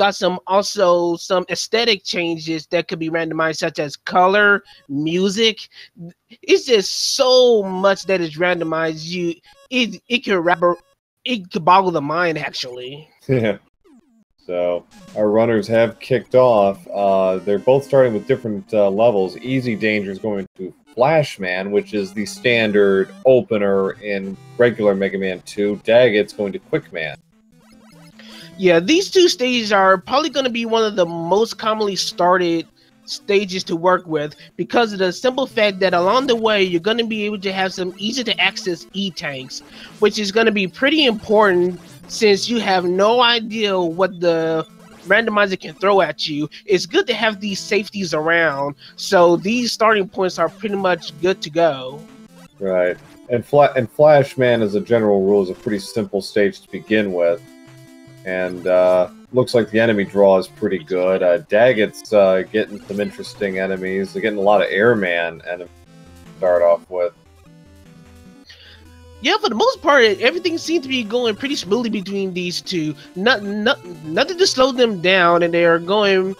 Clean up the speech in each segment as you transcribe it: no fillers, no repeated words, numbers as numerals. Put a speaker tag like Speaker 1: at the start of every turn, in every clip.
Speaker 1: got also some aesthetic changes that could be randomized, such as color, music. It's just so much that is randomized. It could boggle the mind actually.
Speaker 2: Yeah. So our runners have kicked off. They're both starting with different levels. EasyDanger is going to Flashman, which is the standard opener in regular Mega Man 2. Dagit's going to Quickman.
Speaker 1: Yeah, these two stages are probably going to be one of the most commonly started stages to work with because of the simple fact that along the way you're going to be able to have some easy to access E-tanks, which is going to be pretty important since you have no idea what the randomizer can throw at you. It's good to have these safeties around, so these starting points are pretty much good to go.
Speaker 2: Right, and Flashman as a general rule is a pretty simple stage to begin with. And looks like the enemy draw is pretty good. Dagit's getting some interesting enemies. They're getting a lot of Airman enemies to start off with.
Speaker 1: Yeah, for the most part, everything seems to be going pretty smoothly between these two. Nothing to slow them down, and they're going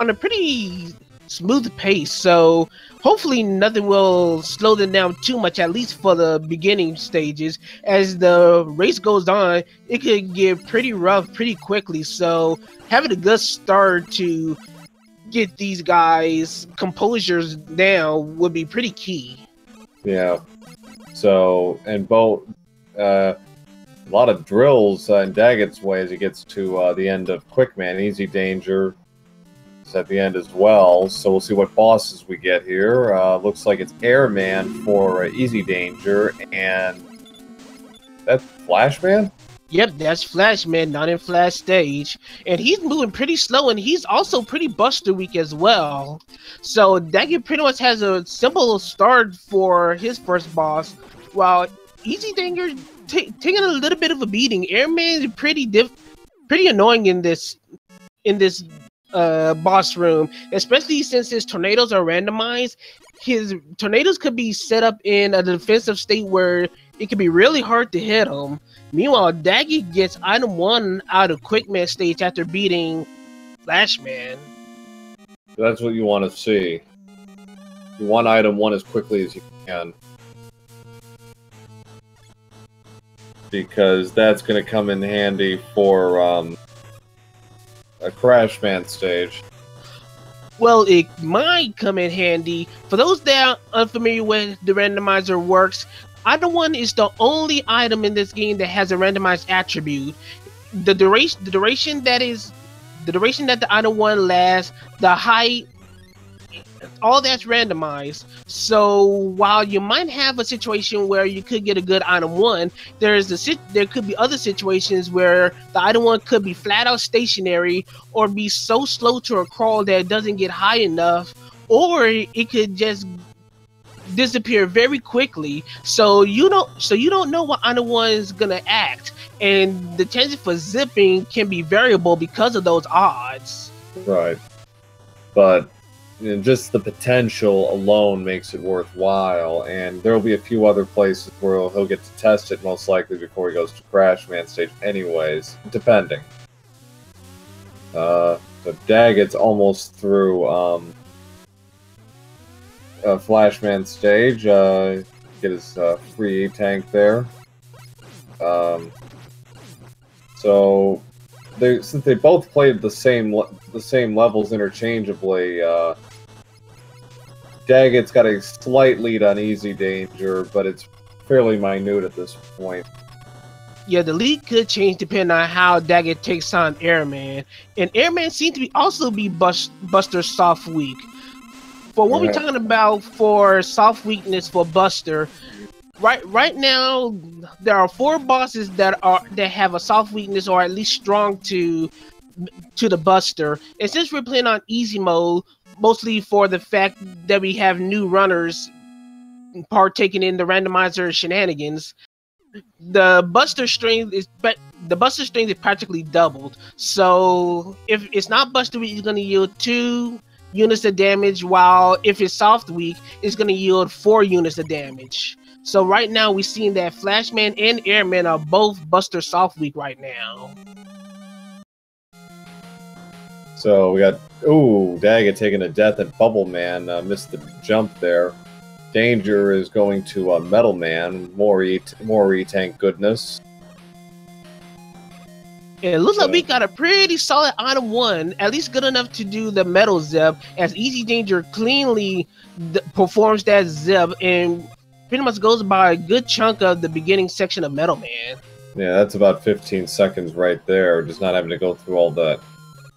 Speaker 1: on a pretty smooth pace. So hopefully nothing will slow them down too much, at least for the beginning stages. As the race goes on, it could get pretty rough pretty quickly. So having a good start to get these guys' composures down would be pretty key.
Speaker 2: Yeah. So, and both, a lot of drills in Dagit's way as he gets to the end of Quickman. EasyDanger is at the end as well. So we'll see what bosses we get here. Looks like it's Airman for EasyDanger, and that's Flashman?
Speaker 1: Yep, that's Flashman, not in Flash stage. And he's moving pretty slow, and he's also pretty Buster weak as well. So Dagit pretty much has a simple start for his first boss, while EasyDanger taking a little bit of a beating. Airman is pretty annoying in this boss room, especially since his tornadoes are randomized. His tornadoes could be set up in a defensive state where it can be really hard to hit him. Meanwhile, Dagit gets item 1 out of Quickman stage after beating Flashman.
Speaker 2: That's what you want to see. You want item 1 as quickly as you can. Because that's going to come in handy for a Crashman stage.
Speaker 1: Well, it might come in handy. For those that are unfamiliar with the randomizer works, item 1 is the only item in this game that has a randomized attribute. The duration that the item 1 lasts, the height, all that's randomized. So while you might have a situation where you could get a good item 1, there could be other situations where the item 1 could be flat out stationary or be so slow to a crawl that it doesn't get high enough, or it could just disappear very quickly. So you don't know what item 1 is gonna act, and the chances for zipping can be variable because of those odds.
Speaker 2: Right, but just the potential alone makes it worthwhile, and there will be a few other places where he'll get to test it most likely before he goes to Crashman stage anyways, depending. So Dagit's almost through Flashman stage, get his free E-tank there. So since they both played the same levels interchangeably, Dagit's got a slight lead on EasyDanger, but it's fairly minute at this point.
Speaker 1: Yeah, the lead could change depending on how Dagit takes on Airman, and Airman seems to also be Buster soft weak. For what we're talking about for soft weakness for Buster, right now there are 4 bosses that have a soft weakness or at least strong to the Buster. And since we're playing on easy mode, mostly for the fact that we have new runners partaking in the randomizer shenanigans, the Buster strength is practically doubled. So if it's not Buster weak, it's going to yield 2 units of damage, while if it's soft weak, it's going to yield 4 units of damage. So right now we're seeing that Flashman and Airman are both Buster soft weak right now.
Speaker 2: So we got, ooh, Dagit taking a death at Bubble Man. Missed the jump there. Danger is going to Metal Man. More E-Tank goodness.
Speaker 1: It looks like we got a pretty solid item 1, at least good enough to do the metal zip, as EasyDanger cleanly performs that zip and pretty much goes by a good chunk of the beginning section of Metal Man.
Speaker 2: Yeah, that's about 15 seconds right there, just not having to go through all that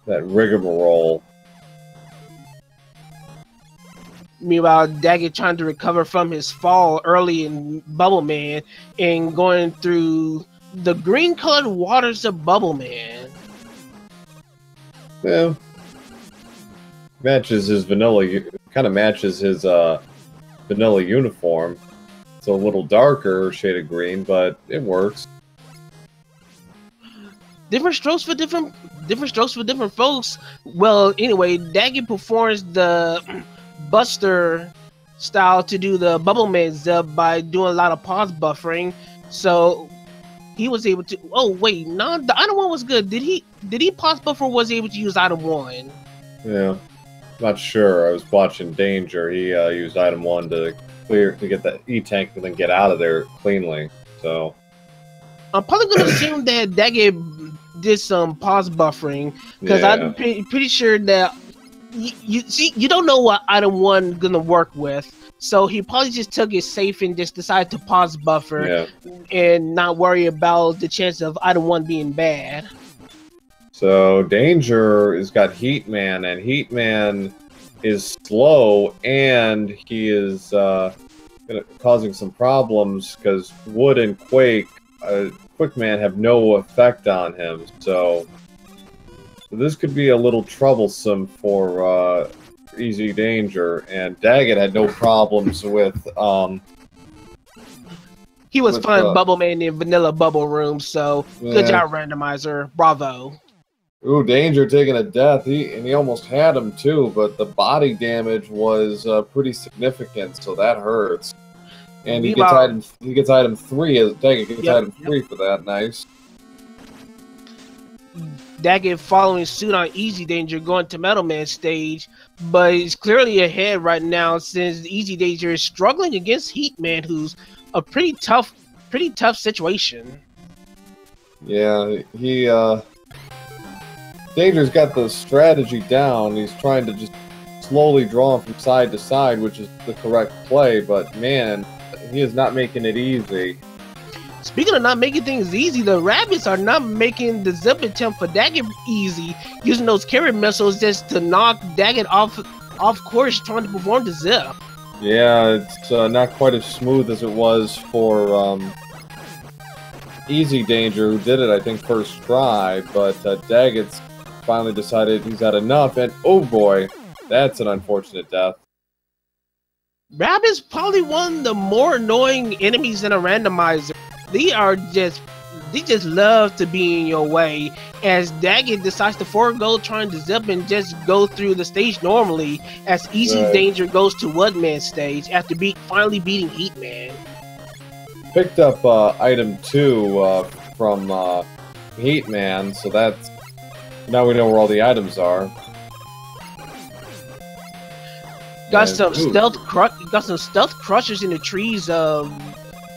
Speaker 2: rigmarole.
Speaker 1: Meanwhile, Dagit trying to recover from his fall early in Bubble Man and going through the green-colored waters of Bubble Man.
Speaker 2: Yeah, matches his vanilla. Kind of matches his vanilla uniform. It's a little darker shade of green, but it works.
Speaker 1: Different strokes for different folks. Well, anyway, Dagit performs the Buster style to do the Bubble Man zip by doing a lot of pause buffering. So he was able to. Oh wait, no, the item 1 was good. Did he pause buffer? Or was he able to use item 1?
Speaker 2: Yeah, not sure. I was watching Danger. He used item 1 to get that E-Tank and then get out of there cleanly. So
Speaker 1: I'm probably gonna assume that Dagit did some pause buffering because I'm pretty sure that you don't know what item 1 gonna work with. So he probably just took it safe and just decided to pause buffer and not worry about the chance of item 1 being bad.
Speaker 2: So Danger has got Heat Man, and Heat Man is slow, and he is causing some problems because Wood and Quick Man have no effect on him. So this could be a little troublesome for EasyDanger, and Dagit had no problems with
Speaker 1: he was fine Bubble Man in Vanilla Bubble Room, so good job, Randomizer. Bravo.
Speaker 2: Ooh, Danger taking a death. He almost had him too, but the body damage was pretty significant, so that hurts. And he gets item 3 as Dagit gets item 3 for that. Nice.
Speaker 1: Dagit following suit on EasyDanger going to Metal Man stage, but he's clearly ahead right now since EasyDanger is struggling against Heat Man, who's a pretty tough situation.
Speaker 2: Yeah, Danger's got the strategy down. He's trying to just slowly draw him from side to side, which is the correct play, but man, he is not making it easy.
Speaker 1: Speaking of not making things easy, the Rabbits are not making the zip attempt for Dagit easy, using those carrot missiles just to knock Dagit off course trying to perform the zip.
Speaker 2: Yeah, it's not quite as smooth as it was for EasyDanger, who did it, I think, first try, but Dagit's finally decided he's had enough, and oh boy, that's an unfortunate death.
Speaker 1: Rabbit's probably one of the more annoying enemies in a randomizer. They just love to be in your way, as Dagit decides to forego trying to zip and just go through the stage normally, as EasyDanger goes to Woodman stage after finally beating Heat Man.
Speaker 2: Picked up item 2 from Heat Man, so that's now we know where all the items are.
Speaker 1: Got some stealth crushers in the trees of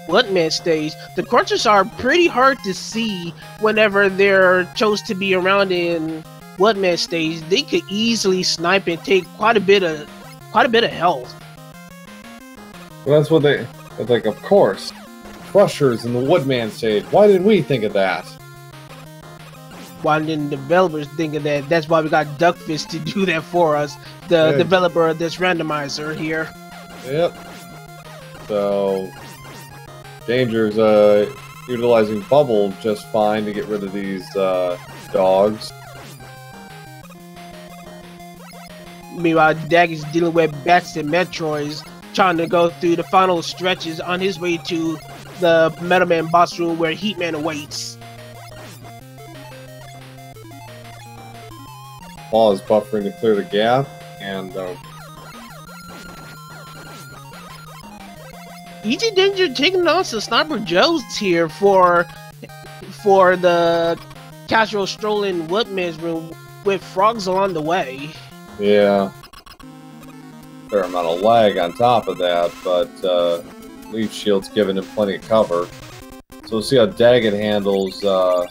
Speaker 1: Woodman stage. The crushers are pretty hard to see whenever they're chose to be around in Woodman stage. They could easily snipe and take quite a bit of health.
Speaker 2: Well, that's what it's like, of course. Crushers in the Woodman stage. Why didn't we think of that?
Speaker 1: Why didn't developers think of that? That's why we got Duckfish to do that for us, the developer of this randomizer here.
Speaker 2: Yep. So Danger's utilizing Bubble just fine to get rid of these dogs.
Speaker 1: Meanwhile, Dagit's dealing with bats and Metroids, trying to go through the final stretches on his way to the Metal Man boss room where Heat Man awaits.
Speaker 2: Paul is buffering to clear the gap, and
Speaker 1: EasyDanger taking on some Sniper Joes here for the casual strolling Woodman's room. with frogs along the way.
Speaker 2: Yeah. Fair amount of lag on top of that, but Leaf Shield's giving him plenty of cover. So we'll see how Dagit handles. So.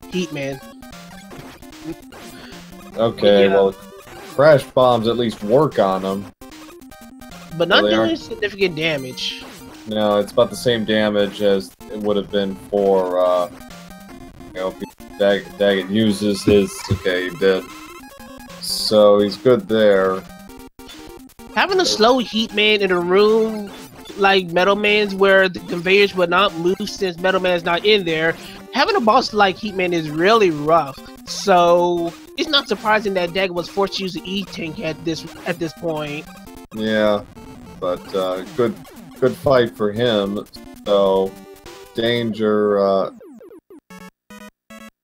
Speaker 1: Heat Man.
Speaker 2: Okay,
Speaker 1: Yeah.
Speaker 2: well, Crash Bombs at least work on them.
Speaker 1: But not doing significant damage.
Speaker 2: No, it's about the same damage as it would have been for, you know, if Dagit uses his. Okay, he did. So he's good there.
Speaker 1: Having a slow Heat Man in a room like Metal Man's where the conveyors would not move since Metal Man's not in there, having a boss like Heat Man is really rough. So it's not surprising that Dagit was forced to use the E-Tank at this point.
Speaker 2: Yeah, but good fight for him. So Danger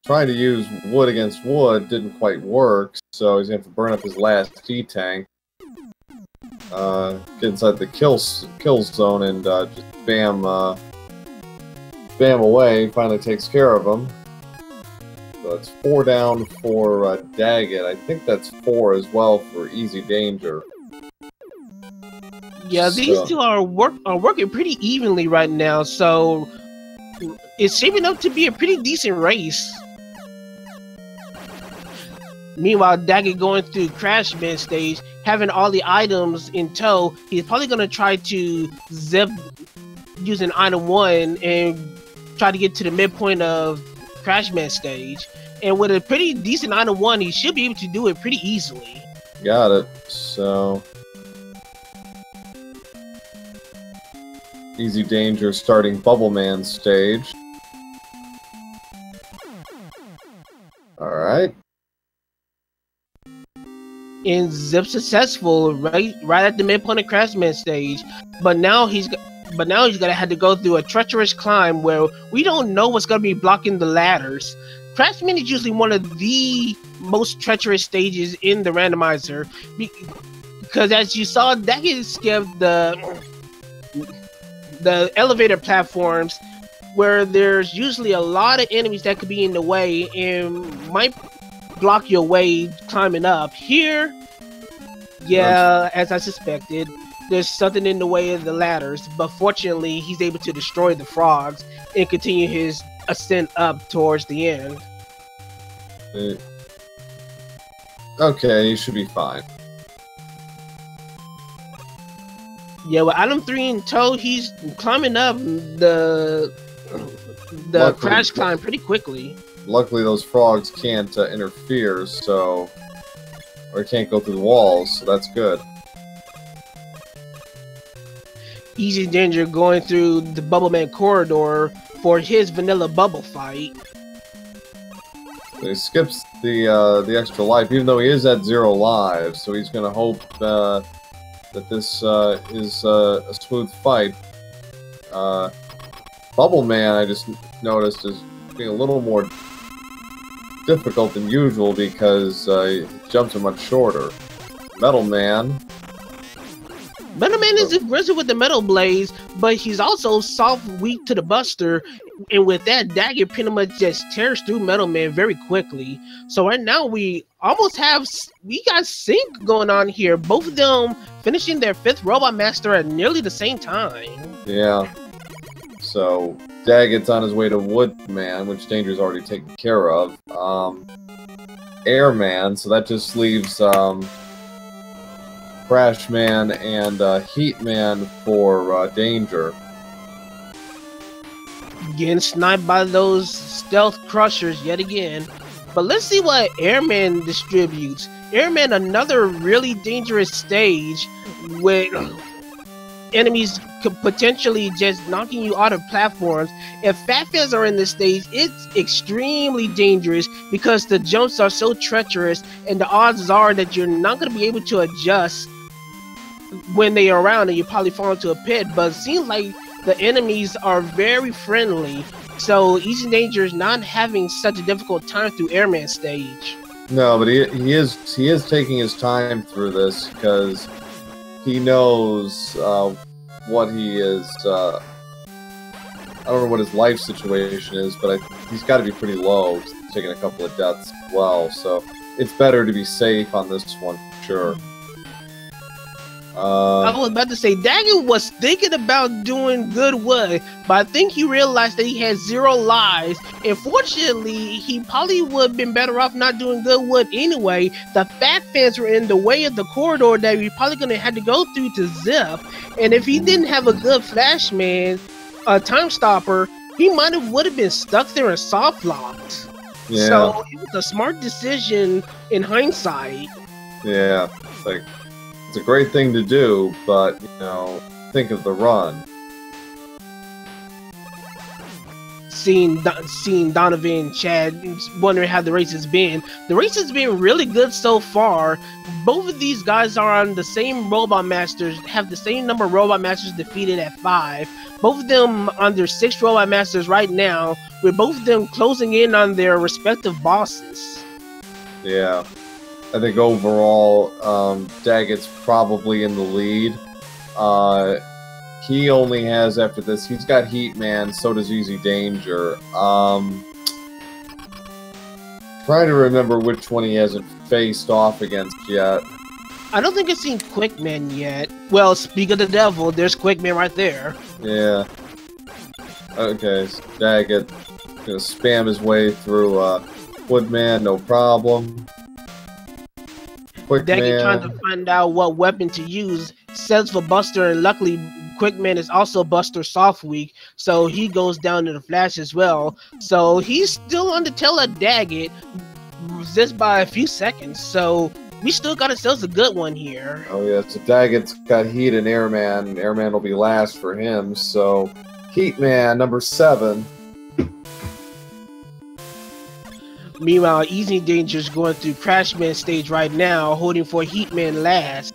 Speaker 2: trying to use wood against wood didn't quite work, so he's gonna have to burn up his last E-Tank. Get inside the kill zone and just bam away. Finally takes care of him. So it's 4 down for Dagit. I think that's 4 as well for EasyDanger.
Speaker 1: Yeah, these two are working pretty evenly right now, so it's shaping up to be a pretty decent race. Meanwhile, Dagit going through Crash Man stage, having all the items in tow, he's probably going to try to zip using item 1 and try to get to the midpoint of Crash Man stage. And with a pretty decent item 1, he should be able to do it pretty easily.
Speaker 2: Got it. So EasyDanger starting Bubble Man stage. Alright.
Speaker 1: And zip successful right at the midpoint of Crash Man stage. But now he's gonna have to go through a treacherous climb where we don't know what's gonna be blocking the ladders. Crash Man is usually one of the most treacherous stages in the randomizer because, as you saw, Dagit skipped the elevator platforms where there's usually a lot of enemies that could be in the way and might block your way climbing up. Here, yeah, as I suspected, there's something in the way of the ladders, but fortunately he's able to destroy the frogs and continue his ascent up towards the end.
Speaker 2: Okay, you should be fine.
Speaker 1: Yeah, with item 3 in tow, he's climbing up the crash climb pretty quickly.
Speaker 2: Luckily, those frogs can't interfere, so or can't go through the walls, so that's good.
Speaker 1: EasyDanger going through the Bubble Man corridor for his vanilla bubble fight.
Speaker 2: So he skips the extra life, even though he is at 0 lives. So he's gonna hope that this is a smooth fight. Bubble Man, I just noticed, is being a little more difficult than usual because jumps are much shorter. Metal Man
Speaker 1: is aggressive with the metal blades, but he's also soft, weak to the buster, and with that, Dagger pretty much just tears through Metal Man very quickly. So right now we got sync going on here. Both of them finishing their 5th Robot Master at nearly the same time.
Speaker 2: Yeah. So Dagget's on his way to Woodman, which Danger's already taken care of. Airman, so that just leaves Crash Man and Heat Man for Danger.
Speaker 1: Getting sniped by those stealth crushers yet again. But let's see what Airman distributes. Airman, another really dangerous stage with enemies potentially just knocking you out of platforms. If Fat Fans are in this stage, it's extremely dangerous because the jumps are so treacherous and the odds are that you're not going to be able to adjust when they are around and you probably fall into a pit. But it seems like the enemies are very friendly, so EasyDanger is not having such a difficult time through Airman stage.
Speaker 2: No, but he is taking his time through this because he knows what he is I don't know what his life situation is, but he's got to be pretty low. He's taking a couple of deaths as well, so it's better to be safe on this one, for sure.
Speaker 1: I was about to say, Dagger was thinking about doing good wood, but I think he realized that he had 0 lives. Unfortunately, he probably would have been better off not doing good wood anyway. The fat fans were in the way of the corridor that we probably gonna have to go through to zip. And if he didn't have a good flashman, a time stopper, he might have would have been stuck there and soft locked.
Speaker 2: Yeah.
Speaker 1: So it was a smart decision in hindsight.
Speaker 2: Yeah, like. It's a great thing to do, but, you know, think of the run.
Speaker 1: Seeing Donovan, Chad, wondering how the race has been. The race has been really good so far. Both of these guys are on the same Robot Masters, have the same number of Robot Masters defeated at 5. Both of them under 6 Robot Masters right now, with both of them closing in on their respective bosses.
Speaker 2: Yeah. I think overall, Dagit's probably in the lead. He only has, after this, he's got Heat Man, so does EasyDanger. Trying to remember which one he hasn't faced off against yet.
Speaker 1: I don't think I've seen Quickman yet. Well, speak of the devil, there's Quickman right there.
Speaker 2: Yeah. Okay, so Dagit gonna spam his way through Woodman, no problem.
Speaker 1: Dagit trying to find out what weapon to use, sets for Buster, and luckily Quickman is also Buster soft weak, so he goes down to the Flash as well. So he's still on the tail of Dagit, just by a few seconds, so we still got ourselves a good one here.
Speaker 2: Oh yeah, so Dagit's got Heat and Airman. Airman will be last for him, so Heat Man, number 7.
Speaker 1: Meanwhile, EasyDanger is going through Crashman stage right now, holding for Heatman last.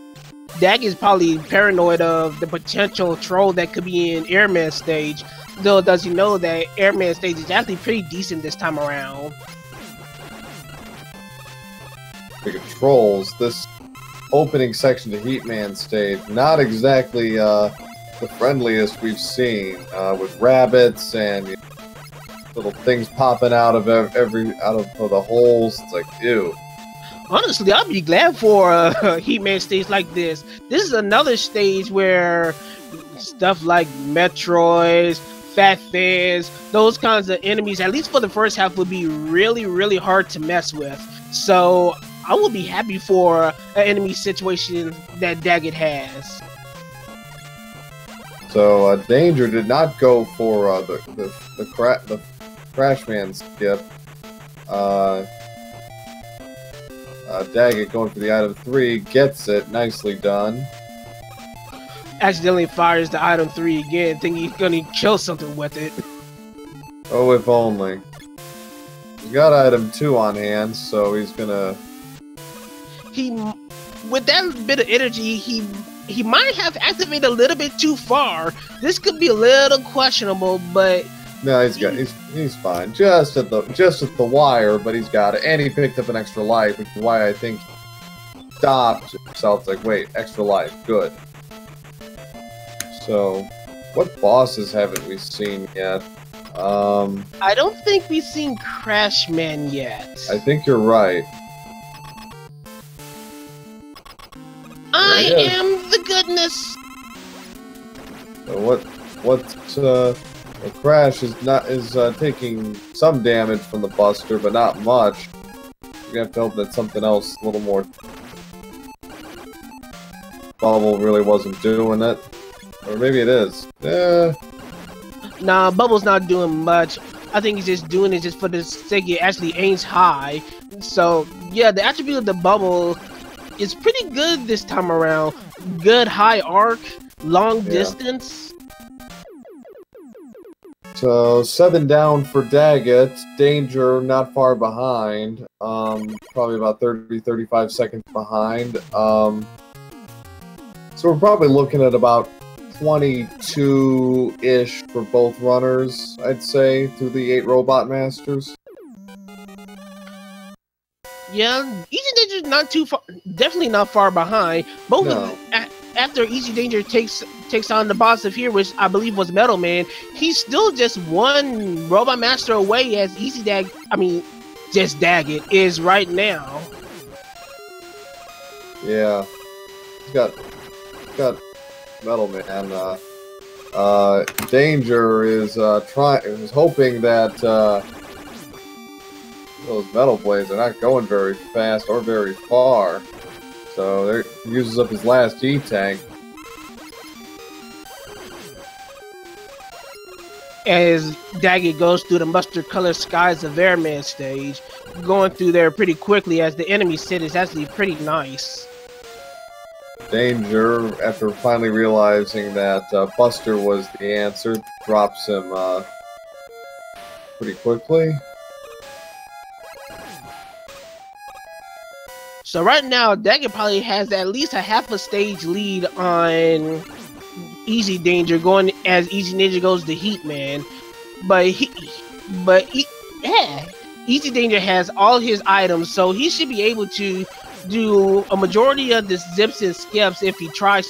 Speaker 1: Dag is probably paranoid of the potential troll that could be in Airman stage, though does he know that Airman stage is actually pretty decent this time around.
Speaker 2: Speaking of trolls, this opening section to Heatman stage, not exactly the friendliest we've seen, with rabbits and little things popping out of the holes. It's like, ew.
Speaker 1: Honestly, I'd be glad for a Heatman stage like this. This is another stage where stuff like Metroids, Fat Fans, those kinds of enemies, at least for the first half, would be really, really hard to mess with. So I will be happy for an enemy situation that Dagit has.
Speaker 2: So Danger did not go for the Crashman skip. Dagit going for the item 3, gets it, nicely done.
Speaker 1: Accidentally fires the item 3 again, thinking he's gonna kill something with it.
Speaker 2: Oh, if only. He's got item 2 on hand, so he's gonna...
Speaker 1: With that bit of energy, he might have activated a little bit too far. This could be a little questionable, but...
Speaker 2: No, he's fine. Just at the wire, but he's got it. And he picked up an extra life, which is why I think he stopped himself. It's like, wait, extra life, good. So, what bosses haven't we seen yet?
Speaker 1: I don't think we've seen Crashman yet.
Speaker 2: I think you're right.
Speaker 1: I am the goodness.
Speaker 2: So the Crash is taking some damage from the Buster, but not much. You're gonna have to hope that something else, a little more. Bubble really wasn't doing it, or maybe it is.
Speaker 1: Nah, Bubble's not doing much. I think he's just doing it just for the sake it actually aims high. So yeah, the attribute of the Bubble is pretty good this time around. Good high arc, long distance.
Speaker 2: So 7 down for Dagit. Danger not far behind. Probably about 30-35 seconds behind. So we're probably looking at about 22-ish for both runners, I'd say, through the 8 Robot Masters.
Speaker 1: Yeah, EasyDanger is not too far, definitely not far behind. Both after EasyDanger takes on the boss of here, which I believe was Metal Man, he's still just one Robot Master away as just Dagit is right now.
Speaker 2: Yeah, he's got Metal Man. Danger is hoping that those metal blades are not going very fast or very far, so he uses up his last G-Tank.
Speaker 1: As Dagit goes through the mustard-colored skies of Airman stage, going through there pretty quickly as the enemy set is actually pretty nice.
Speaker 2: Danger, after finally realizing that Buster was the answer, drops him pretty quickly.
Speaker 1: So right now, Dagit probably has at least a half a stage lead on EasyDanger, going as EasyDanger goes to Heat Man. But EasyDanger has all his items, so he should be able to do a majority of the zips and skips if he tries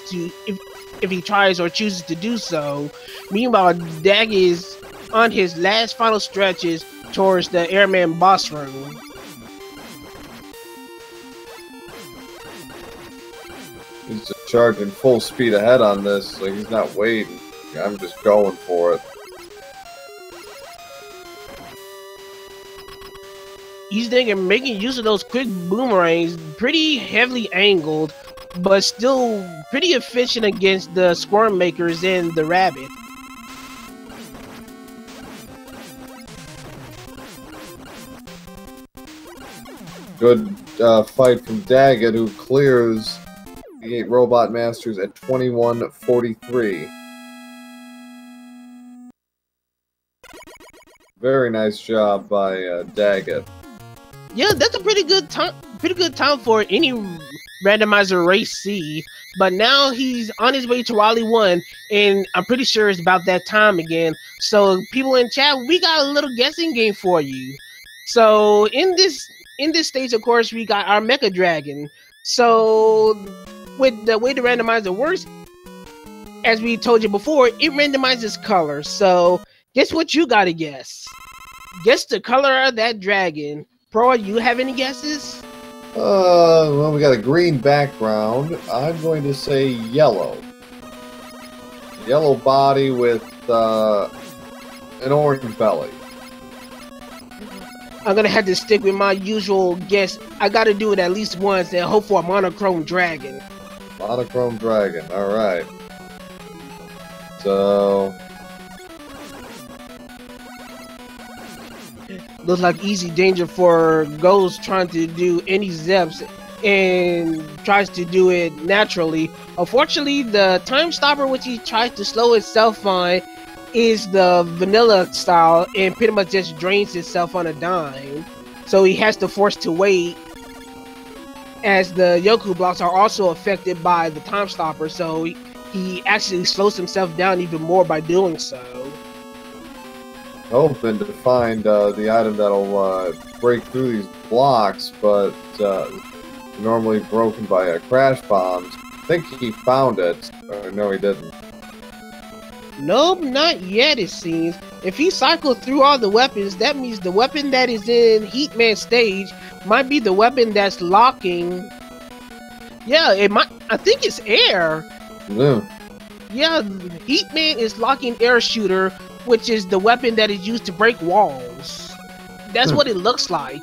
Speaker 1: or chooses to do so. Meanwhile, Dagit is on his last final stretches towards the Airman boss room.
Speaker 2: He's just charging full speed ahead on this, like he's not waiting. I'm just going for it.
Speaker 1: EasyDanger making use of those quick boomerangs, pretty heavily angled, but still pretty efficient against the squirm makers and the rabbit.
Speaker 2: Good fight from Dagit, who clears the 8 Robot Masters at 21:43. Very nice job by Dagit.
Speaker 1: Yeah, that's a pretty good time for any randomizer race C. But now he's on his way to Raleigh 1, and I'm pretty sure it's about that time again. So people in chat, we got a little guessing game for you. So in this stage, of course, we got our Mecha Dragon. So with the way the randomizer works, as we told you before, it randomizes color. So guess what you gotta guess? Guess the color of that dragon. Pro, you have any guesses?
Speaker 2: Well, we got a green background. I'm going to say yellow. Yellow body with an orange belly.
Speaker 1: I'm gonna have to stick with my usual guess. I gotta do it at least once and hope for a monochrome dragon.
Speaker 2: Monochrome dragon, alright. So
Speaker 1: looks like EasyDanger for Ghost trying to do any zips and tries to do it naturally. Unfortunately, the time stopper which he tries to slow itself on is the vanilla style and pretty much just drains itself on a dime. So he has to force to wait, as the Yoku blocks are also affected by the time stopper, so he actually slows himself down even more by doing so.
Speaker 2: Hoping to find the item that'll break through these blocks, but normally broken by crash bombs. I think he found it. No, he didn't.
Speaker 1: Nope, not yet, it seems. If he cycled through all the weapons, that means the weapon that is in Heatman stage might be the weapon that's locking. Yeah, it might. I think it's air.
Speaker 2: Yeah.
Speaker 1: Yeah, Heatman is locking air shooter, which is the weapon that is used to break walls. That's what it looks like.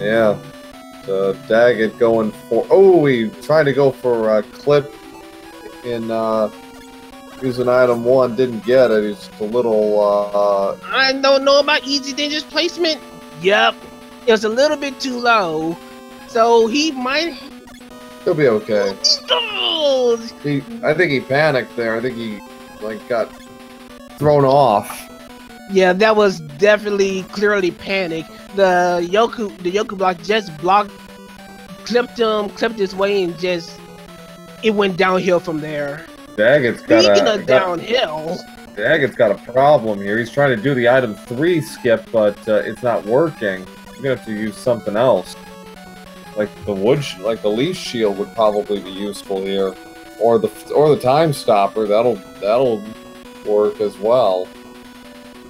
Speaker 2: Yeah. So Dagit going for... Oh, he tried to go for a clip in using item 1. Didn't get it. He's just a little...
Speaker 1: I don't know about EasyDanger's placement. Yep. It was a little bit too low. So he might...
Speaker 2: He'll be okay.
Speaker 1: Oh!
Speaker 2: I think he panicked there. I think he got thrown off.
Speaker 1: Yeah, that was definitely clearly panic. The Yoku block just clipped his way, and just it went downhill from there.
Speaker 2: Dagit's
Speaker 1: downhill.
Speaker 2: Dagit's got a problem here. He's trying to do the item 3 skip, but it's not working. He's gonna have to use something else. like the leaf shield would probably be useful here, or the time stopper. That'll work as well.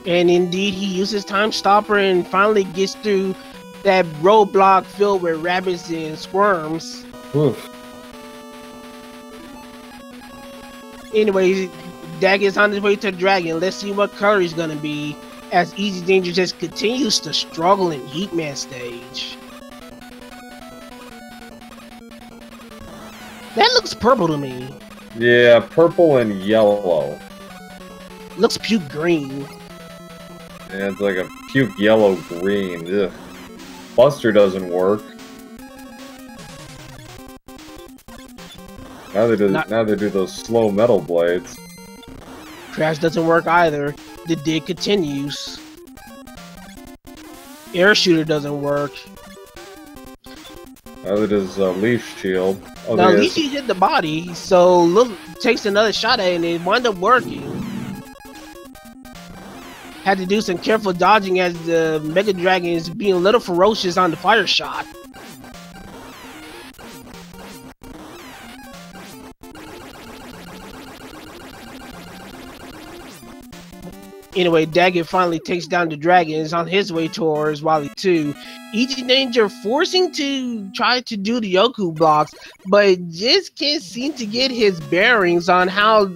Speaker 1: And indeed, he uses time stopper and finally gets through that roadblock filled with rabbits and squirms.
Speaker 2: Oof.
Speaker 1: Anyways, Dagget's on his way to the dragon. Let's see what color he's gonna be as EasyDanger just continues to struggle in Heatman stage. That looks purple to me.
Speaker 2: Yeah, purple and yellow.
Speaker 1: Looks puke green.
Speaker 2: Yeah, it's like a puke yellow green. Ugh. Buster doesn't work. Neither do those slow metal blades.
Speaker 1: Crash doesn't work either. The dig continues. Air shooter doesn't work.
Speaker 2: Neither does leaf shield. Oh,
Speaker 1: now leaf shield hit the body, so Lil takes another shot at it and it wound up working. Had to do some careful dodging as the Mega Dragon is being a little ferocious on the fire shot. Anyway, Dagit finally takes down the dragon and is on his way towards Wily 2. EasyDanger forcing to try to do the Yoku blocks, but just can't seem to get his bearings on how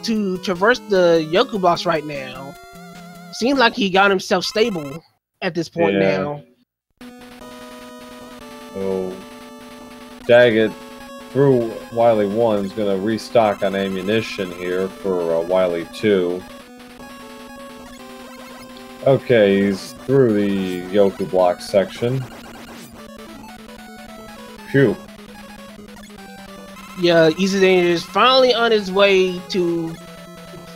Speaker 1: to traverse the Yoku blocks right now. Seems like he got himself stable at this point now.
Speaker 2: So, Dagit through Wily 1 is going to restock on ammunition here for Wily 2. Okay, he's through the Yoku block section. Phew.
Speaker 1: Yeah, EasyDanger is finally on his way to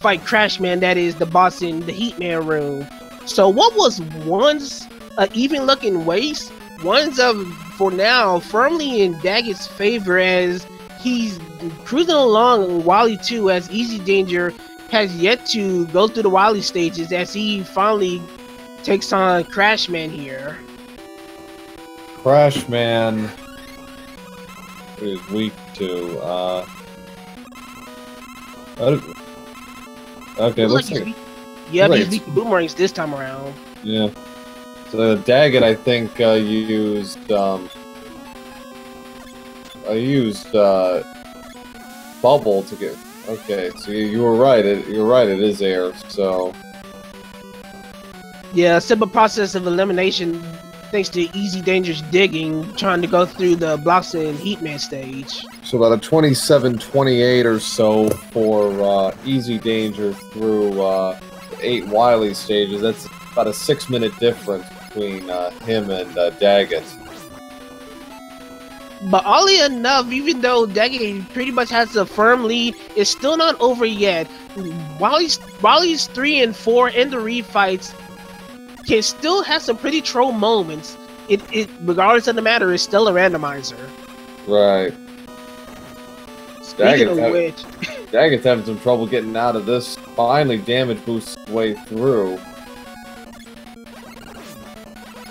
Speaker 1: fight Crashman, that is the boss in the Heatman room. So what was once an even-looking waste, winds up, for now, firmly in Dagget's favor as he's cruising along Wily 2 as EasyDanger has yet to go through the Wily stages as he finally takes on Crashman here.
Speaker 2: Crashman is weak to, okay, looks like...
Speaker 1: Yeah, he's weak to boomerangs this time around.
Speaker 2: Yeah. So Dagit, I think, used Bubble to get... Okay, so you were right. You're right. It is air. So
Speaker 1: yeah, simple process of elimination thanks to EasyDanger's digging, trying to go through the blocks in Heatman stage.
Speaker 2: So about a 27-28 or so for EasyDanger through 8 Wily stages. That's about a 6-minute difference between him and Dagit.
Speaker 1: But oddly enough, even though Dagit pretty much has a firm lead, it's still not over yet. Wily's 3 and 4 in the refights can still have some pretty troll moments. It regardless of the matter, is still a randomizer.
Speaker 2: Right.
Speaker 1: Speaking of which,
Speaker 2: Dagit's having some trouble getting out of this. Finally, damage boosts his way through.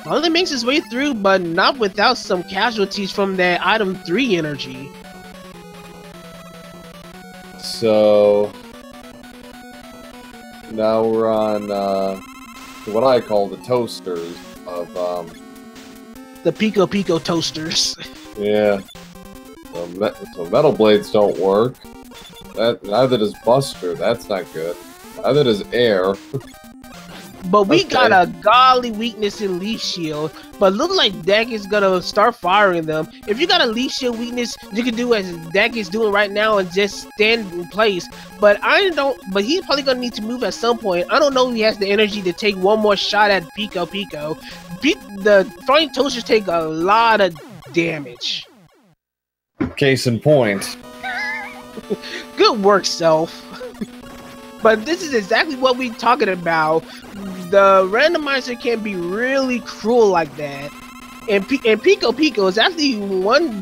Speaker 1: Finally makes his way through, but not without some casualties from that item 3 energy.
Speaker 2: So now we're on what I call the toasters of
Speaker 1: the Pico Pico toasters.
Speaker 2: Yeah. So metal blades don't work. Neither does Buster. That's not good. Neither does air.
Speaker 1: But we got a golly weakness in Leaf Shield, but look like Dagit's gonna start firing them. If you got a Leaf Shield weakness, you can do as Dagit's doing right now and just stand in place. But but he's probably gonna need to move at some point. I don't know if he has the energy to take one more shot at Pico Pico. The flying toasters take a lot of damage.
Speaker 2: Case in point.
Speaker 1: Good work, Self. But this is exactly what we're talking about. The randomizer can be really cruel like that. And Pico Pico is actually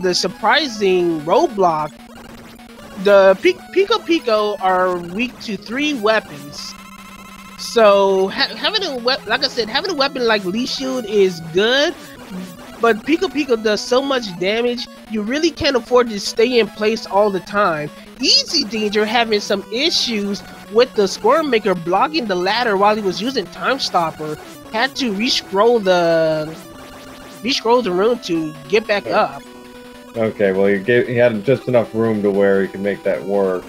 Speaker 1: the surprising roadblock. The Pico Pico are weak to 3 weapons. So having a weapon like Leaf Shield is good, but Pika Pika does so much damage, you really can't afford to stay in place all the time. EasyDanger having some issues with the Squirm Maker blocking the ladder while he was using Time Stopper. Had to re-scroll the room to get back up.
Speaker 2: Okay, well he had just enough room to where he could make that work.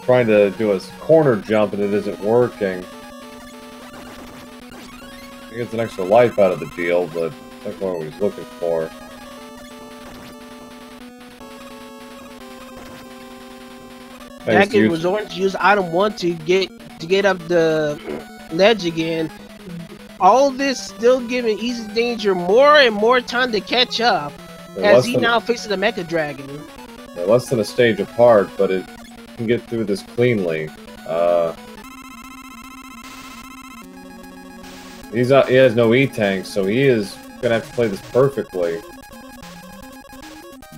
Speaker 2: Trying to do a corner jump and it isn't working. He gets an extra life out of the deal, but that's not what he's looking for.
Speaker 1: Dagit was going to use item 1 to get up the ledge again. All this still giving EasyDanger more and more time to catch up, as he now faces the Mecha Dragon.
Speaker 2: They're less than a stage apart, but it can get through this cleanly. He has no E-Tank, so he is gonna have to play this perfectly.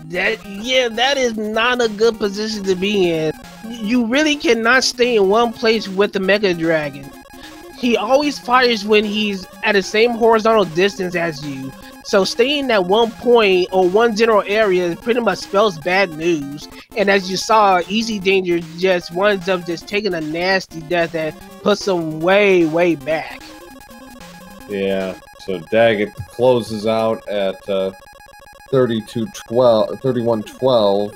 Speaker 1: That is not a good position to be in. You really cannot stay in one place with the Mecha Dragon. He always fires when he's at the same horizontal distance as you. So staying at one point or one general area pretty much spells bad news. And as you saw, EasyDanger just winds up just taking a nasty death that puts him way, way back.
Speaker 2: Yeah, so Dagit closes out at 31-12.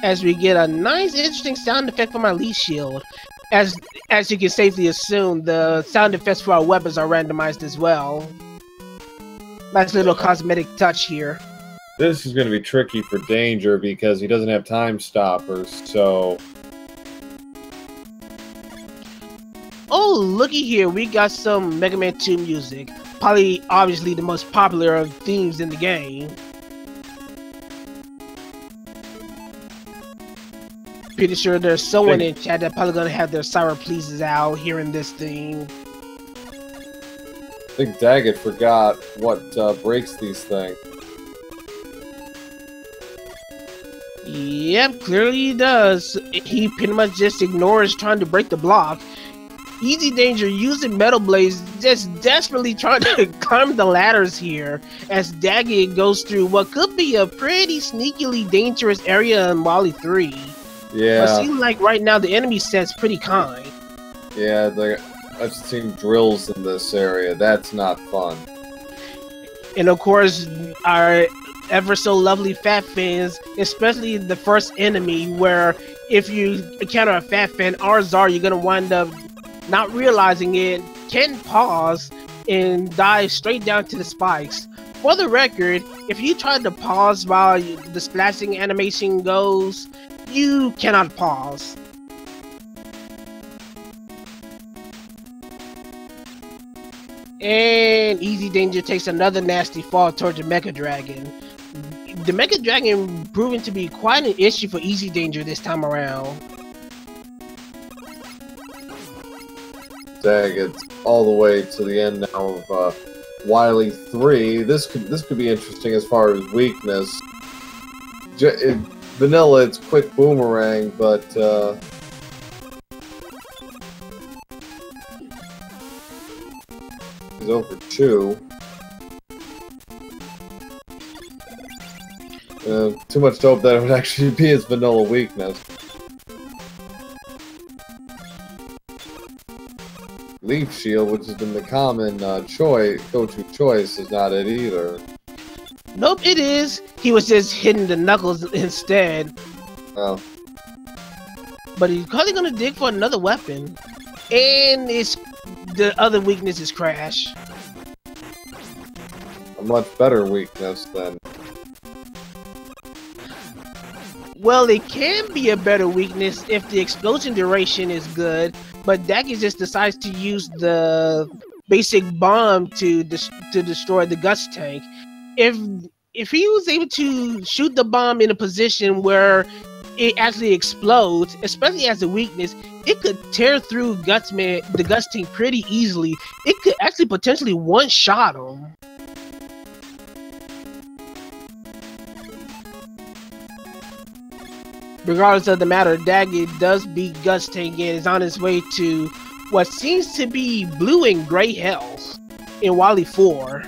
Speaker 1: As we get a nice, interesting sound effect from our Leaf Shield. As you can safely assume, the sound effects for our weapons are randomized as well. Nice little cosmetic touch here.
Speaker 2: This is going to be tricky for Danger because he doesn't have time stoppers, so...
Speaker 1: Oh, looky here, we got some Mega Man 2 music. Probably, obviously, the most popular of themes in the game. Pretty sure there's someone in chat that probably gonna have their Sour Pleases out hearing this thing.
Speaker 2: I think Dagit forgot what breaks these things.
Speaker 1: Yep, clearly he does. He pretty much just ignores trying to break the block. EasyDanger using Metal Blades, just desperately trying to climb the ladders here, as Dagit goes through what could be a pretty sneakily dangerous area in Wally 3.
Speaker 2: Yeah.
Speaker 1: But it seems like right now the enemy set's pretty kind.
Speaker 2: Yeah, I've seen drills in this area. That's not fun.
Speaker 1: And of course, our ever so lovely Fat Fans, especially the first enemy, where if you encounter a Fat Fan, odds are you're gonna wind up not realizing it, can pause and dive straight down to the spikes. For the record, if you try to pause while the splashing animation goes, you cannot pause. And EasyDanger takes another nasty fall towards the Mecha Dragon. The Mecha Dragon proving to be quite an issue for EasyDanger this time around.
Speaker 2: Dagit's all the way to the end now of Wily 3. This could be interesting as far as weakness. Vanilla, it's quick boomerang, but he's over 2. Too much to hope that it would actually be his vanilla weakness. Leaf Shield, which has been the common go-to choice, is not it either.
Speaker 1: Nope, it is. He was just hitting the knuckles instead.
Speaker 2: Oh.
Speaker 1: But he's probably gonna dig for another weapon. And the other weakness is Crash.
Speaker 2: A much better weakness than...
Speaker 1: Well, it can be a better weakness if the explosion duration is good, but Dagit just decides to use the basic bomb to destroy the Guts tank. If he was able to shoot the bomb in a position where it actually explodes, especially as a weakness, it could tear through the Guts tank pretty easily. It could actually potentially one-shot him. Regardless of the matter, Dagit does beat Guts Tank and is on his way to what seems to be blue and gray health in Wily 4.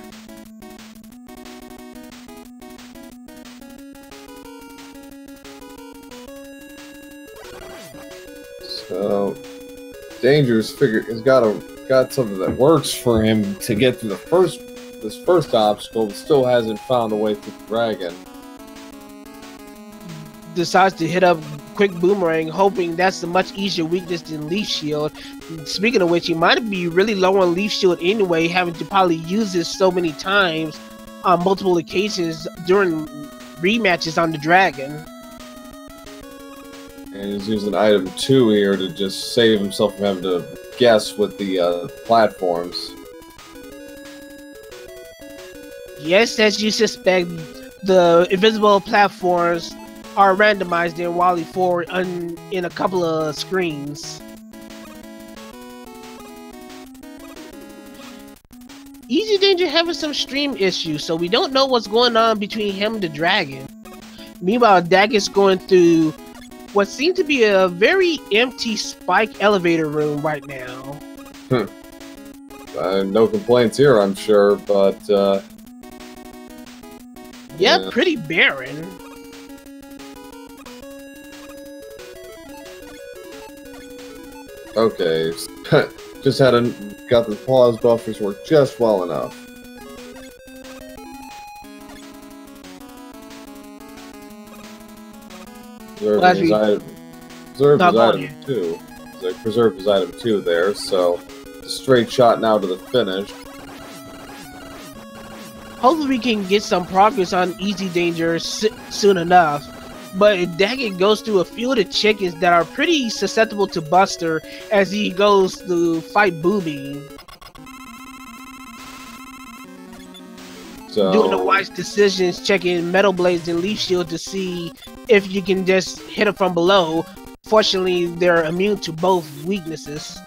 Speaker 2: So Danger's has got something that works for him to get through this first obstacle, but still hasn't found a way through the dragon.
Speaker 1: Decides to hit up quick boomerang, hoping that's a much easier weakness than leaf shield. Speaking of which, he might be really low on leaf shield anyway, having to probably use this so many times on multiple occasions during rematches on the dragon.
Speaker 2: And he's using item 2 here to just save himself from having to guess with the platforms.
Speaker 1: Yes, as you suspect, the invisible platforms are randomized in Wily 4 in a couple of screens. EasyDanger having some stream issues, so we don't know what's going on between him and the dragon. Meanwhile, Dagit's going through what seems to be a very empty spike elevator room right now.
Speaker 2: No complaints here, I'm sure, but
Speaker 1: yeah, pretty barren.
Speaker 2: Okay, just got the pause buffers work just well enough. Preserved his item 2. They preserved his item 2 there, so a straight shot now to the finish.
Speaker 1: Hopefully we can get some progress on EasyDanger soon enough. But Dagit goes through a few of the chickens that are pretty susceptible to Buster as he goes to fight Booby.
Speaker 2: So,
Speaker 1: doing the wise decisions, checking Metal Blades and Leaf Shield to see if you can just hit it from below. Fortunately, they're immune to both weaknesses.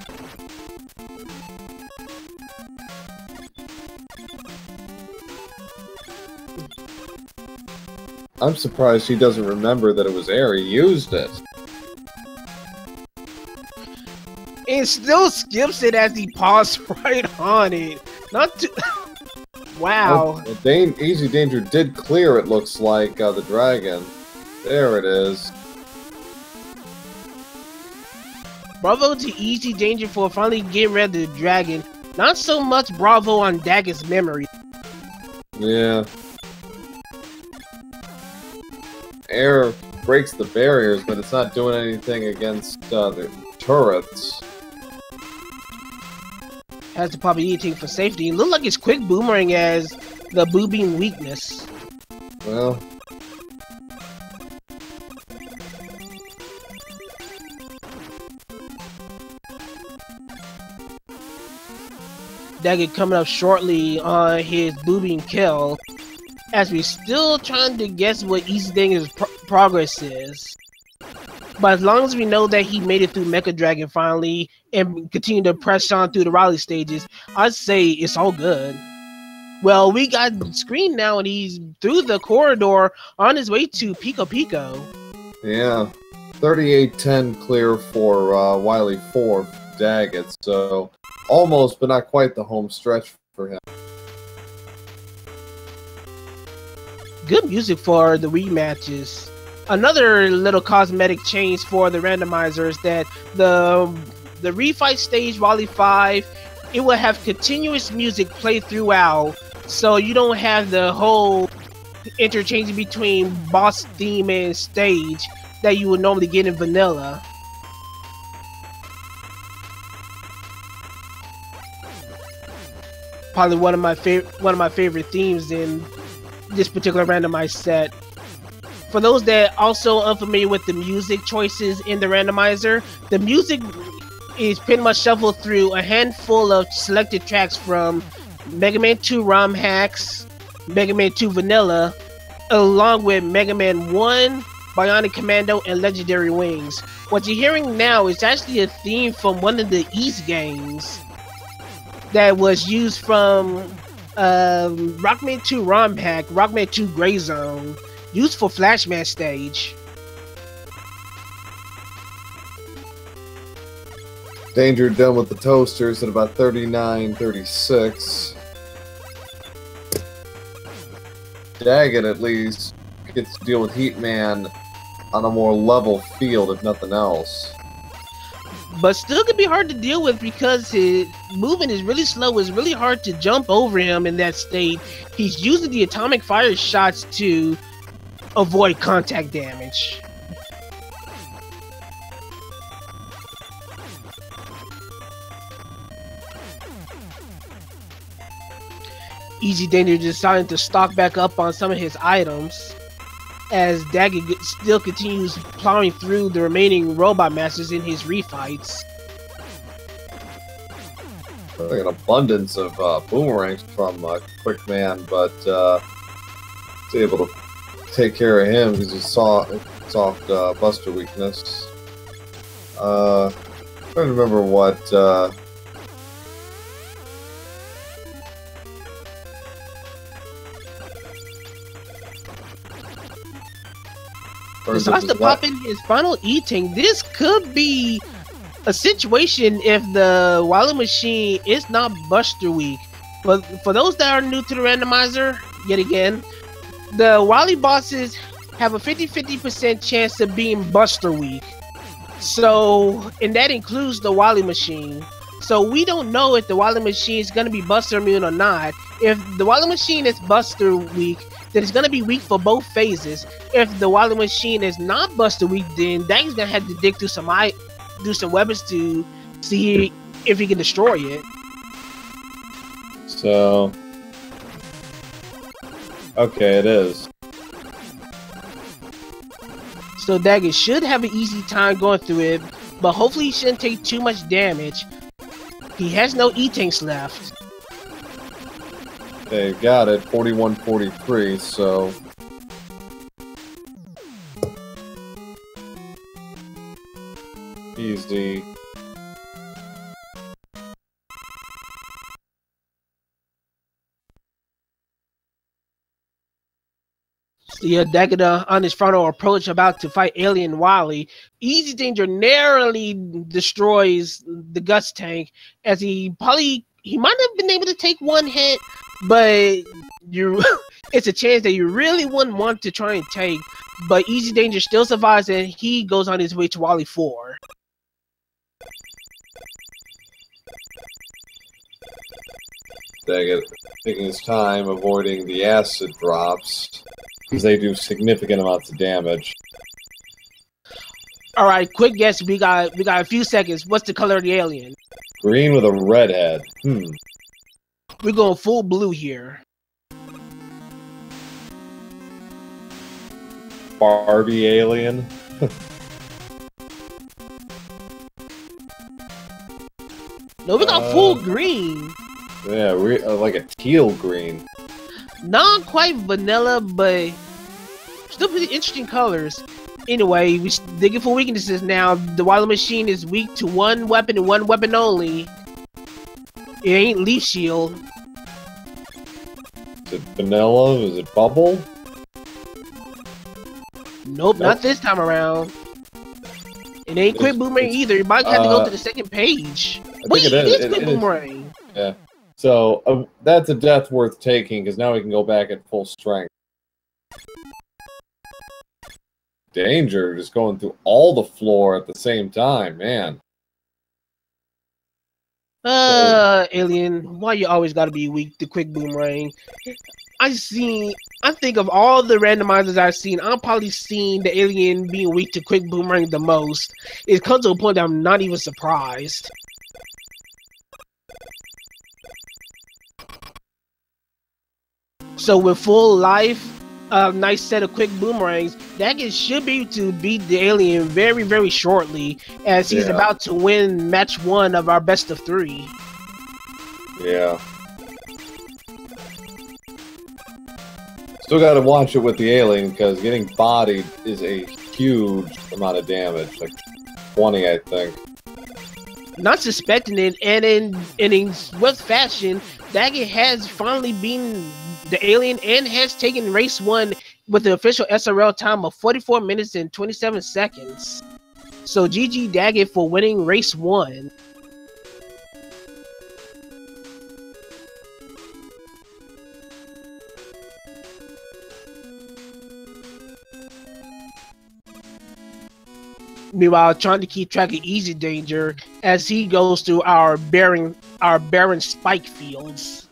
Speaker 2: I'm surprised he doesn't remember that it was air. He used it.
Speaker 1: And still skips it as he paused right on it. Not too... Wow.
Speaker 2: Oh, EasyDanger did clear, it looks like, the dragon. There it is.
Speaker 1: Bravo to EasyDanger for finally getting rid of the dragon. Not so much bravo on Dagit's memory.
Speaker 2: Yeah. Air breaks the barriers, but it's not doing anything against the turrets.
Speaker 1: Has to probably eating for safety. It looked like it's quick boomerang as the boobing weakness.
Speaker 2: Well,
Speaker 1: Dagit coming up shortly on his boobing kill, as we're still trying to guess what EasyDanger's progress is. But as long as we know that he made it through Mecha Dragon finally and continue to press on through the Raleigh stages, I'd say it's all good. Well, we got screen now and he's through the corridor on his way to Pico Pico.
Speaker 2: Yeah. 3810 clear for Wily 4 Dagit, so almost but not quite the home stretch for him.
Speaker 1: Good music for the rematches. Another little cosmetic change for the randomizer is that the refight stage Wally 5, it will have continuous music play throughout, so you don't have the whole interchanging between boss theme and stage that you would normally get in vanilla. Probably one of my favorite themes in this particular randomized set. For those that also unfamiliar with the music choices in the randomizer, the music is pretty much shuffled through a handful of selected tracks from Mega Man 2 ROM hacks, Mega Man 2 Vanilla, along with Mega Man 1, Bionic Commando, and Legendary Wings. What you're hearing now is actually a theme from one of the East games that was used from Rockman 2 ROM hack, Rockman 2 Gray Zone, used for Flashman stage.
Speaker 2: Danger done with the toasters at about 39-36. Dagit at least gets to deal with Heat Man on a more level field, if nothing else.
Speaker 1: But still can be hard to deal with because his movement is really slow. It's really hard to jump over him in that state. He's using the atomic fire shots to avoid contact damage. EasyDanger deciding to stock back up on some of his items as Dagit still continues plowing through the remaining robot masters in his refights.
Speaker 2: Like an abundance of boomerangs from Quickman, but he's able to take care of him because he's soft buster weakness. I'm trying to remember what
Speaker 1: Besides to pop in his final eating, this could be a situation if the Wily Machine is not Buster Weak. But for those that are new to the randomizer, yet again, the Wily bosses have a 50-50% chance of being Buster Weak. So, and that includes the Wily Machine. So we don't know if the Wily Machine is going to be Buster immune or not. If the Wily Machine is Buster Weak, then it's going to be weak for both phases. If the Wily Machine is not Buster Weak, then Dag's going to have to dig through some weapons to see if he can destroy it.
Speaker 2: So, okay, it is.
Speaker 1: So Dagit should have an easy time going through it, but hopefully he shouldn't take too much damage. He has no E-tanks left.
Speaker 2: They got it, 41-43, so... Easy.
Speaker 1: So yeah, Dagit on his frontal approach about to fight Alien Wily. EasyDanger narrowly destroys the Guts tank as he might have been able to take one hit, but it's a chance that you really wouldn't want to try and take. But EasyDanger still survives and he goes on his way to Wily 4.
Speaker 2: Dagit taking his time avoiding the acid drops because they do significant amounts of damage.
Speaker 1: All right, quick guess. We got a few seconds. What's the color of the alien?
Speaker 2: Green with a red head.
Speaker 1: We're going full blue here.
Speaker 2: Barbie alien.
Speaker 1: No, we got full green.
Speaker 2: Yeah, like a teal green.
Speaker 1: Not quite vanilla, but still pretty interesting colors. Anyway, we're digging for weaknesses now. The Wily Machine is weak to one weapon and one weapon only. It ain't Leaf Shield.
Speaker 2: Is it vanilla? Is it bubble?
Speaker 1: Nope, not this time around. It ain't Quick Boomerang either. You might have to go to the second page. Wait, it is Quick Boomerang.
Speaker 2: Yeah. So that's a death worth taking because now we can go back at full strength. Danger just going through all the floor at the same time, man.
Speaker 1: Alien, why you always gotta be weak to Quick Boomerang? I think of all the randomizers I've seen, I'm probably seen the alien being weak to Quick Boomerang the most. It comes to a point that I'm not even surprised. So with full life, a nice set of Quick Boomerangs, Dagit should be able to beat the alien very, very shortly, as he's about to win match 1 of our best of 3.
Speaker 2: Yeah. Still gotta watch it with the alien, because getting bodied is a huge amount of damage, like 20, I think.
Speaker 1: Not suspecting it, and in swift fashion, Dagit has finally beaten the alien and has taken race 1 with the official SRL time of 44 minutes and 27 seconds. So GG Dagit for winning race 1. Meanwhile, trying to keep track of EasyDanger as he goes through our barren spike fields.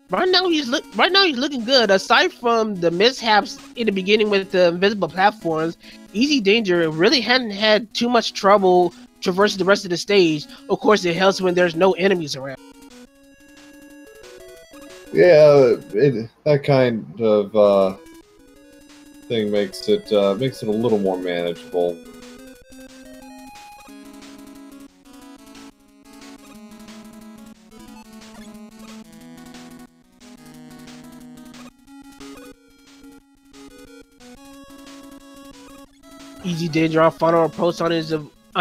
Speaker 1: Right now he's looking good. Aside from the mishaps in the beginning with the invisible platforms, EasyDanger really hadn't had too much trouble traversing the rest of the stage. Of course, it helps when there's no enemies around.
Speaker 2: Yeah, that kind of thing makes it a little more manageable.
Speaker 1: EasyDanger on final approach on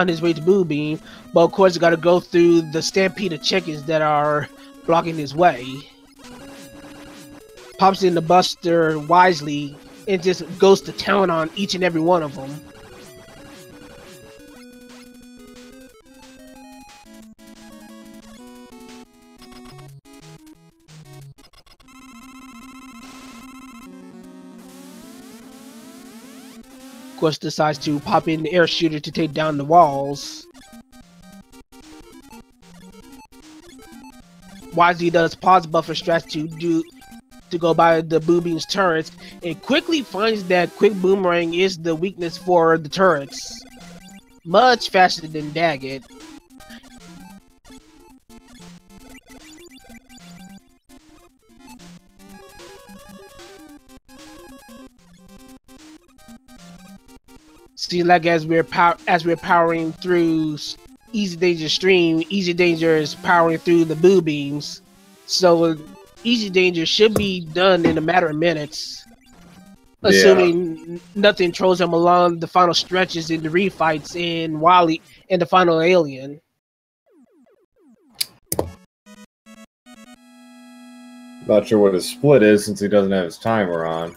Speaker 1: his way to Boo Beam, but of course, got to go through the stampede of chickens that are blocking his way. Pops in the Buster wisely and just goes to town on each and every one of them. Of course, decides to pop in the air shooter to take down the walls. Wisely does pause buffer strats to go by the Boo Beam's turrets, and quickly finds that quick boomerang is the weakness for the turrets. Much faster than Dagit. Seems like as we're powering through EasyDanger's stream, EasyDanger is powering through the Boo Beams. So EasyDanger should be done in a matter of minutes, assuming nothing throws him along the final stretches in the refights in Wily and the final alien.
Speaker 2: Not sure what his split is since he doesn't have his timer on.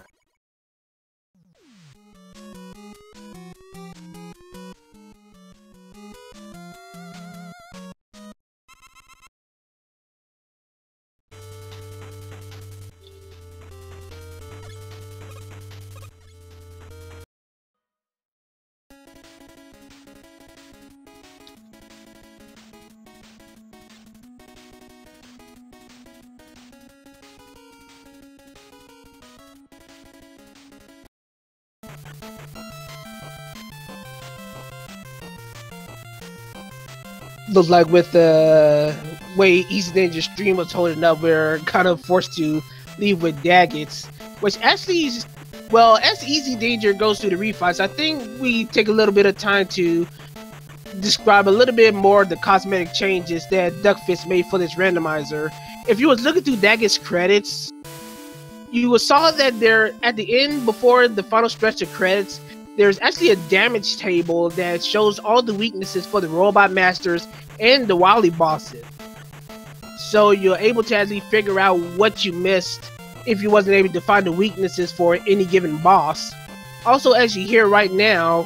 Speaker 1: Looks like with the way EasyDanger's stream was holding up, we're kind of forced to leave with Dagits, which actually is, well, as EasyDanger goes through the refights, I think we take a little bit of time to describe a little bit more of the cosmetic changes that Duckfist made for this randomizer. If you was looking through Dagit's credits, you saw that there, at the end, before the final stretch of credits, there's actually a damage table that shows all the weaknesses for the Robot Masters and the Wily bosses. So you're able to actually figure out what you missed if you wasn't able to find the weaknesses for any given boss. Also, as you hear right now,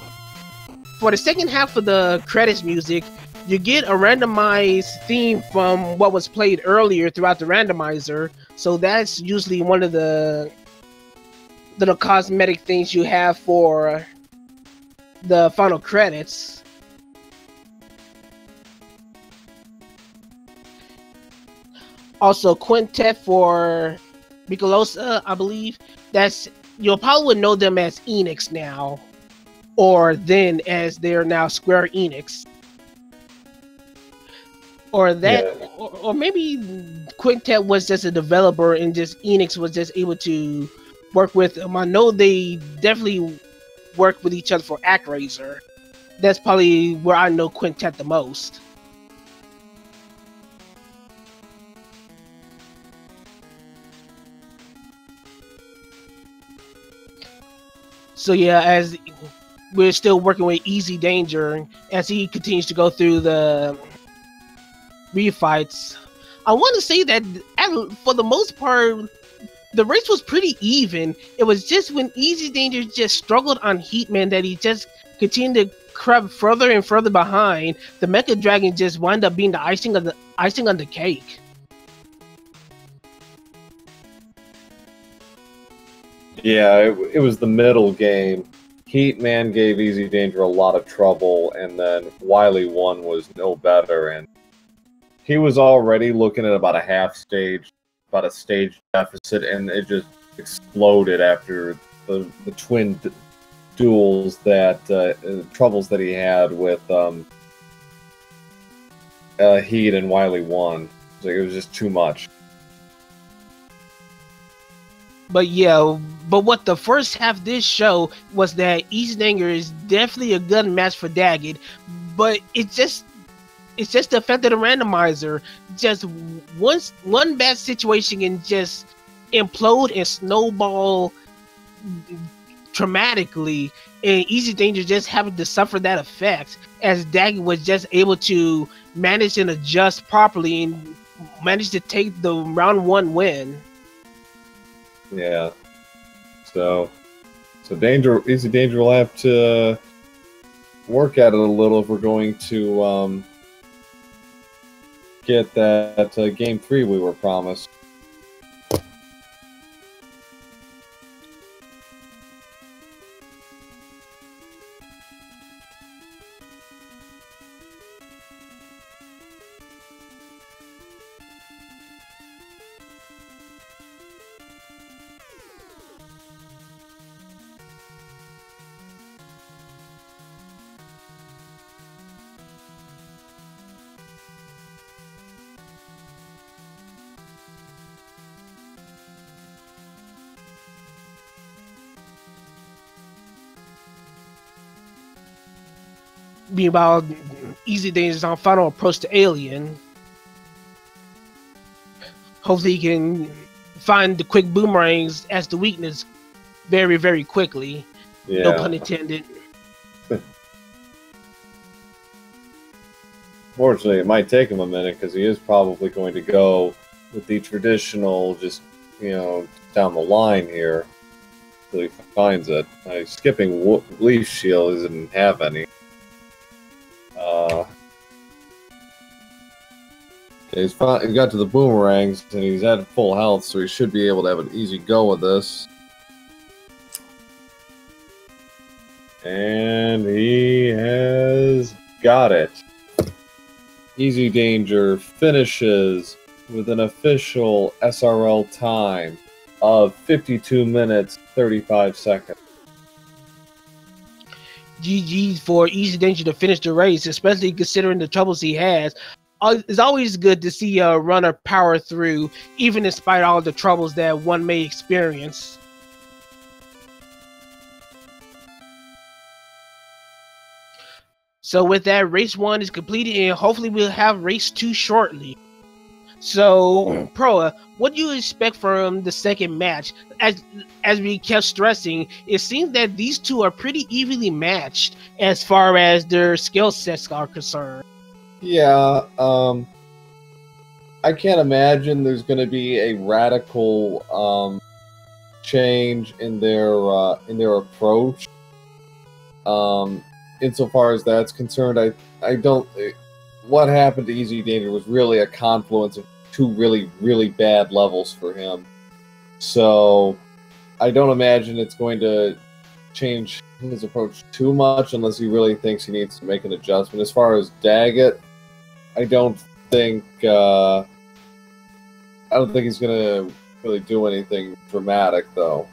Speaker 1: for the second half of the credits music, you get a randomized theme from what was played earlier throughout the randomizer. So that's usually one of the little cosmetic things you have for the final credits. Also, Quintet for Michelozza, I believe. You'll probably know them as Enix now, or then as they're now Square Enix. Or that, or maybe Quintet was just a developer and just Enix was just able to work with them. I know they definitely work with each other for ActRaiser. That's probably where I know Quintet the most. So yeah, as we're still working with EasyDanger as he continues to go through the refights, I want to say that for the most part, the race was pretty even. It was just when EasyDanger just struggled on Heatman that he just continued to creep further and further behind. The Mecha Dragon just wound up being the icing on the cake.
Speaker 2: Yeah, it was the middle game. Heatman gave EasyDanger a lot of trouble, and then Wily1 was no better, and he was already looking at about a stage deficit, and it just exploded after the twin duels troubles that he had with Heat and Wily1. It was just too much.
Speaker 1: But yeah, but what the first half of this show was that EasyDanger is definitely a good match for Dagit, but it's just the effect of the randomizer. Just one bad situation can just implode and snowball dramatically, and EasyDanger just having to suffer that effect, as Dagit was just able to manage and adjust properly and manage to take the round 1 win.
Speaker 2: Yeah. So EasyDanger will have to work at it a little if we're going to get that game 3 we were promised.
Speaker 1: Meanwhile, EasyDanger's on final approach to Alien. Hopefully he can find the quick boomerangs as the weakness very, very quickly. Yeah. No pun intended.
Speaker 2: Fortunately, it might take him a minute because he is probably going to go with the traditional, just, down the line here until he finds it. Skipping Leaf Shield, he didn't have any. He's got to the boomerangs and he's at full health, so he should be able to have an easy go with this. And he has got it. EasyDanger finishes with an official SRL time of 52 minutes 35 seconds.
Speaker 1: GG for EasyDanger to finish the race, especially considering the troubles he has. It's always good to see a runner power through, even despite all the troubles that one may experience. So with that, race 1 is completed, and hopefully we'll have race 2 shortly. So, Proa, what do you expect from the second match? As we kept stressing, it seems that these two are pretty evenly matched as far as their skill sets are concerned.
Speaker 2: Yeah, I can't imagine there's going to be a radical change in their approach. Insofar as that's concerned, I don't. What happened to EasyDanger was really a confluence of two really, really bad levels for him. So I don't imagine it's going to change his approach too much unless he really thinks he needs to make an adjustment. As far as Dagit, I don't think he's going to really do anything dramatic, though.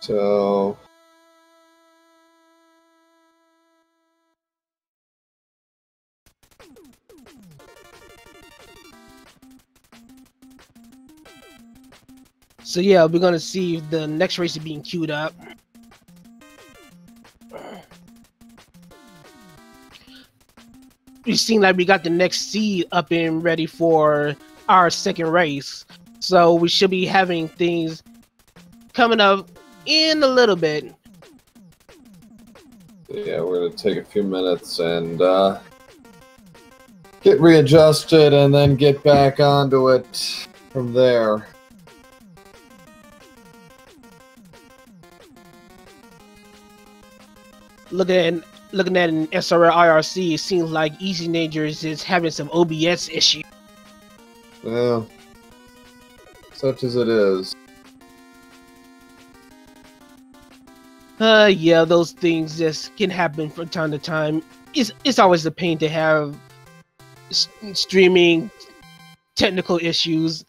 Speaker 2: So
Speaker 1: yeah, we're gonna see if the next race is being queued up. It seems like we got the next seed up and ready for our second race, so we should be having things coming up in a little bit.
Speaker 2: Yeah, we're going to take a few minutes and get readjusted and then get back onto it from there.
Speaker 1: Look at looking at an SRL IRC, it seems like EasyDanger is having some OBS issue.
Speaker 2: Well, such as it is.
Speaker 1: Yeah, those things just can happen from time to time. It's always a pain to have streaming technical issues.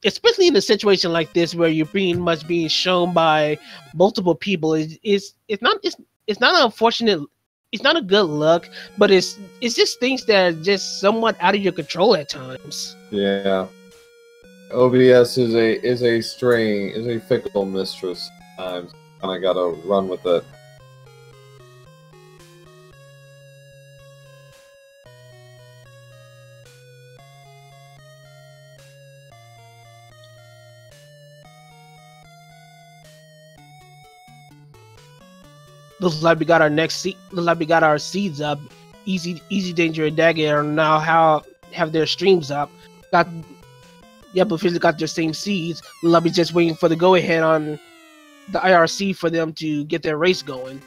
Speaker 1: Especially in a situation like this where you're pretty much being shown by multiple people. It's not unfortunate. It's not a good luck, but it's just things that are just somewhat out of your control at times.
Speaker 2: Yeah. OBS is a fickle mistress at times. I gotta run with it.
Speaker 1: Looks like we got our seeds up. EasyDanger and dagit are now have their streams up. Officially got their same seeds. Looks like we're just waiting for the go ahead on the IRC for them to get their race going.